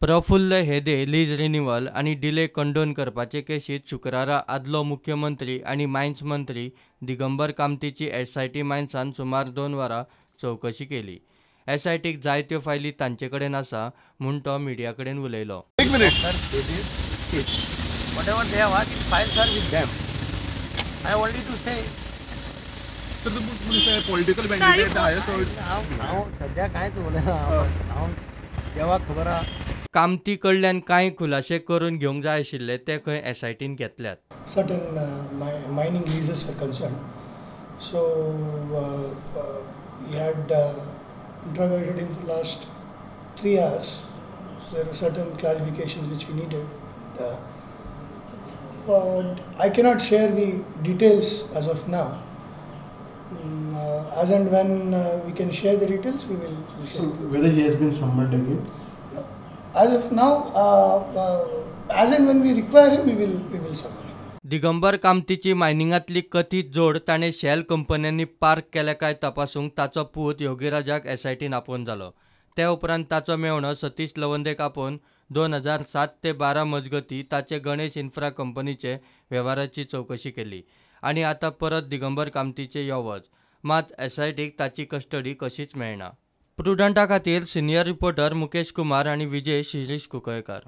Praful हेदे lease renewal आणि delay condone करपाचे केशीत शुक्रारा आदलो मुख्यमंत्री आणि मायन्स मंत्री दिगंबर कामतीची एसआयटी मायन्सान सुमार 2 वरां चवकशी केली. एसआयटीक जायत्यो फायली तांचे कडेन आसा म्हूण तो मिडिया कडेन उलयलो. एक minute. Whatever they have asked, files are with them. I have only to say. तर तुम्ही पॉलिटिकल मॅन्डेट आहे हांव सध्या कांयच उलयना. हांव जेव्हा खबर आहा कामती कडल्यान कांय खुलाशे करून घेवंक जाय आशिल्ले ते खंय एसआयटीन घेतल्यात. Certain mining leases were concerned. So we had interrogated him for the last 3 hours. So there were certain clarifications which we needed. I cannot share the details as of now. As and when we can share the details, we will share. So whether he has been summoned again? No. As of now, as and when we require him, we will summon him. Digambar कामतीची मायनिंगांतली कथीत जोड ताणें shell कंपन्यांनी park केल्या काय तपासूंक ताचो पूत योगीराजाक एसआयटीन आपोवन जालो. ते उपरांत ताचो मेवणो सतीश लवंदेक आपोवन 2007 ते 12 मजगतीं ताचे गणेश इन्फ्रा कंपनीचे वेव्हाराची चवकशी केली आनी आतां परत दिगंबर कामतीचे यो वच. मात एसआयटीक ताची कस्टडी कशीच मेळना. प्रुडंटा खातीर सिनियर रिपोर्टर मुकेश कुमार आनी विजय शिरीश कुंकळकार.